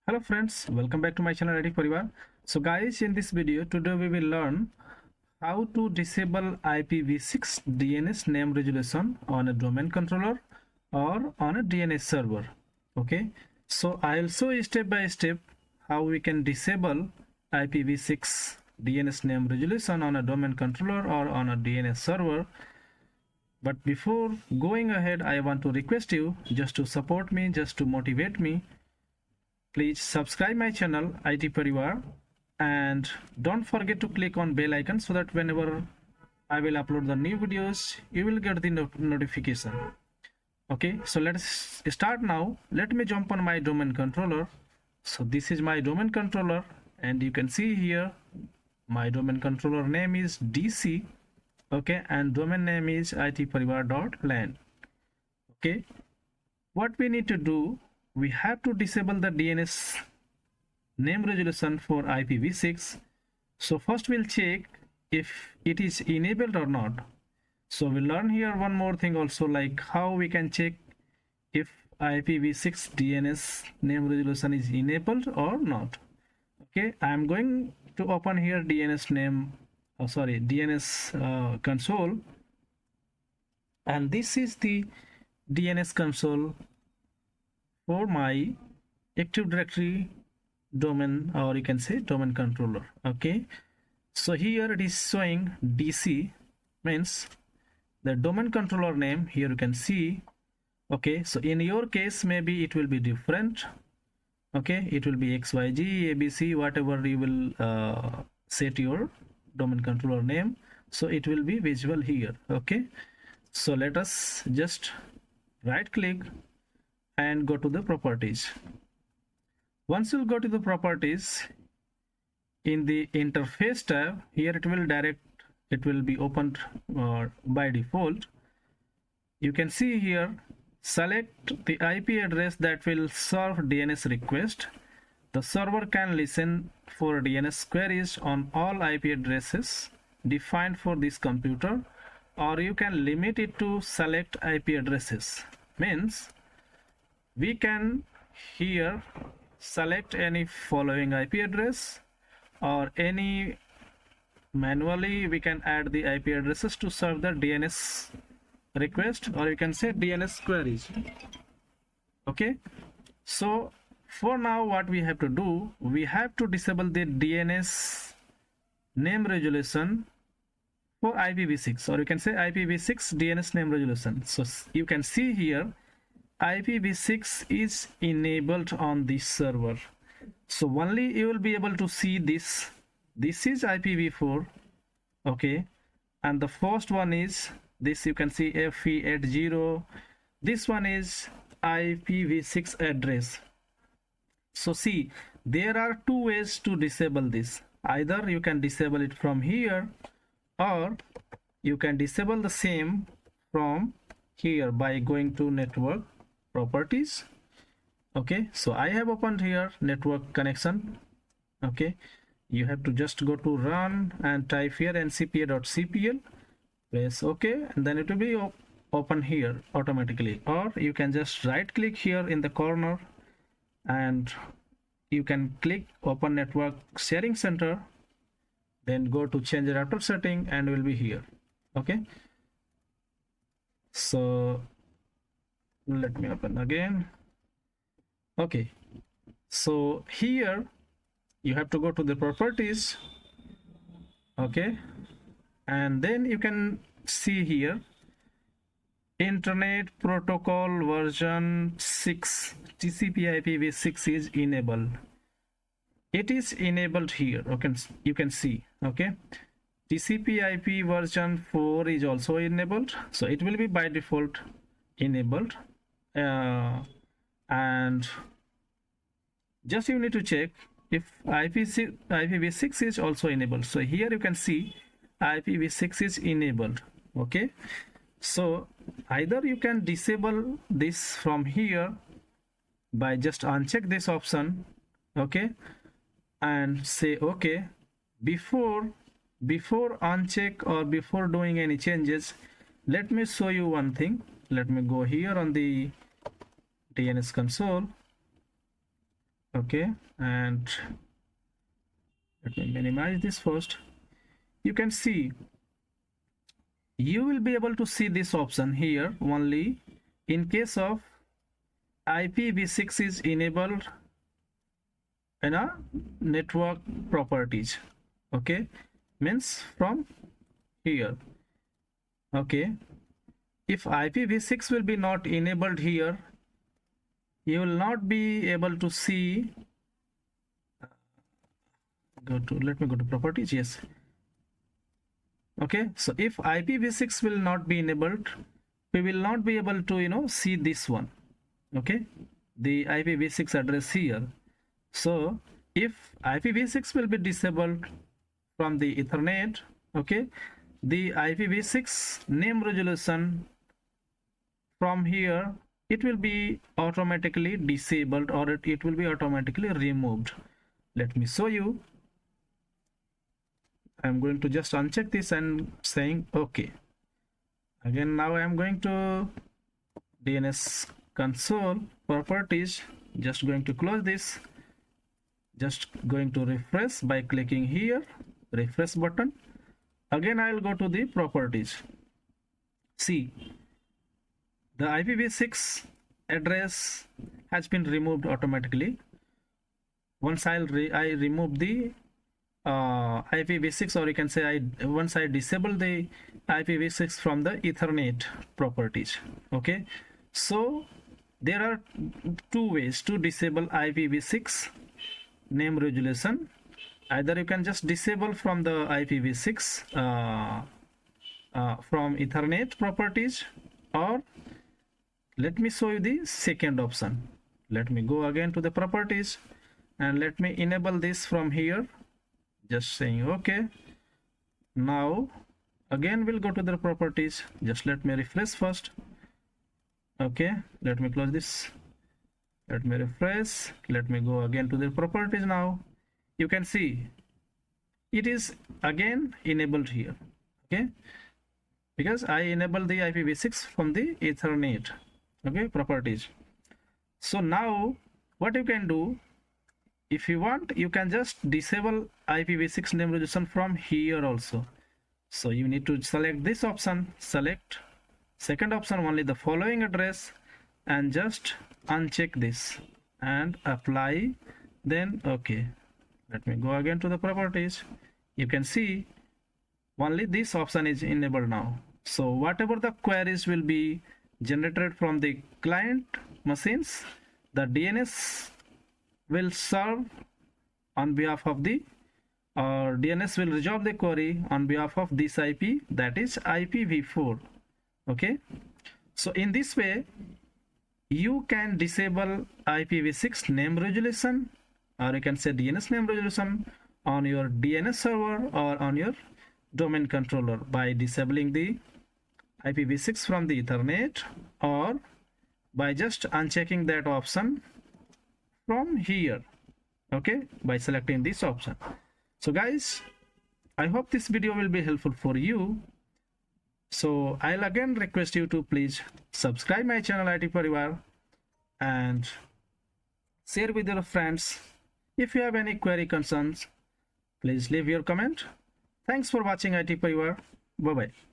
Hello friends, welcome back to my channel Parivar. So guys, in this video today we will learn how to disable IPv6 DNS name resolution on a domain controller or on a DNS server. Okay, so I'll show you step by step how we can disable IPv6 DNS name resolution on a domain controller or on a DNS server. But before going ahead, I want to request you just to support me, just to motivate me. Please subscribe my channel IT Parivar and don't forget to click on bell icon so that whenever I will upload the new videos, you will get the notification. Okay, so let's start now. Let me jump on my domain controller. So this is my domain controller and you can see here my domain controller name is DC. Okay, and domain name is itparivar.lan. Okay, what we need to do, we have to disable the DNS name resolution for IPv6. So first we'll check if it is enabled or not. So we'll learn here one more thing also, like how we can check if IPv6 DNS name resolution is enabled or not. Okay, I'm going to open here DNS console, and this is the DNS console for my Active Directory domain, or you can say domain controller. Okay, so here it is showing DC, means the domain controller name. Here you can see. Okay, so in your case maybe it will be different. Okay, it will be XYG ABC, whatever you will set your domain controller name, so it will be visible here. Okay, so let us just right click and go to the properties. Once you go to the properties, in the interface tab, here it will be opened by default. You can see here, select the IP address that will serve DNS request. The server can listen for DNS queries on all IP addresses defined for this computer, or you can limit it to select IP addresses. Means we can here select any following IP address, or any manually we can add the IP addresses to serve the DNS request, or you can say DNS queries. Okay, so for now what we have to do, we have to disable the DNS name resolution for IPv6, or you can say IPv6 DNS name resolution. So you can see here IPv6 is enabled on this server, so only you will be able to see this. This is IPv4. Okay, and the first one is this, you can see FE80. This one is IPv6 address. So see, there are two ways to disable this. Either you can disable it from here, or you can disable the same from here by going to network properties. Okay, so I have opened here network connection. Okay, you have to just go to run and type here ncpa.cpl, press OK, and then it will be open here automatically. Or you can just right click here in the corner and you can click open network sharing center, then go to change router setting and will be here. Okay, so let me open again. Okay, so here you have to go to the properties. Okay, and then you can see here Internet Protocol Version6 TCP IPv6 is enabled. It is enabled here. Okay, you can see. Okay, TCP IP version 4 is also enabled, so it will be by default enabled. And just you need to check if IPv6 is also enabled. So here you can see IPv6 is enabled. Okay, so either you can disable this from here by just uncheck this option. Okay, and say okay. Before uncheck or before doing any changes, let me show you one thing. Let me go here on the DNS console. Okay, and let me minimize this first. You can see, you will be able to see this option here only in case of IPv6 is enabled in a network properties. Okay, means from here. Okay, if IPv6 will be not enabled here, you will not be able to see. Let me go to properties. Yes. Okay, so if IPv6 will not be enabled, we will not be able to see this one. Okay, the IPv6 address here. So if IPv6 will be disabled from the Ethernet, okay, the IPv6 name resolution from here, it will be automatically disabled, or it will be automatically removed. Let me show you. I'm going to just uncheck this and saying okay. Again, now I'm going to DNS console properties, just going to close this, just going to refresh by clicking here, refresh button. Again, I'll go to the properties. See, the IPv6 address has been removed automatically. Once I remove the IPv6, or you can say once I disable the IPv6 from the Ethernet properties. Okay, so there are two ways to disable IPv6 name resolution. Either you can just disable from the IPv6 from Ethernet properties, or let me show you the second option. Let me go again to the properties and let me enable this from here, just saying okay. Now again we'll go to the properties, just let me refresh first. Okay, let me close this, let me refresh, let me go again to the properties. Now you can see it is again enabled here. Okay, because I enabled the IPv6 from the Ethernet. Okay, properties. So now what you can do, if you want, you can just disable IPv6 name resolution from here also. So you need to select this option, select second option only, the following address, and just uncheck this and apply, then okay. Let me go again to the properties. You can see only this option is enabled now. So whatever the queries will be generated from the client machines, the DNS will serve on behalf of the, or DNS will resolve the query on behalf of this IP, that is IPv4. Okay, so in this way you can disable IPv6 name resolution, or you can say DNS name resolution on your DNS server or on your domain controller by disabling the IPv6 from the Ethernet, or by just unchecking that option from here. Okay, by selecting this option. So guys, I hope this video will be helpful for you. So I'll again request you to please subscribe my channel IT Parivar and share with your friends. If you have any query concerns, please leave your comment. Thanks for watching IT Parivar. Bye bye.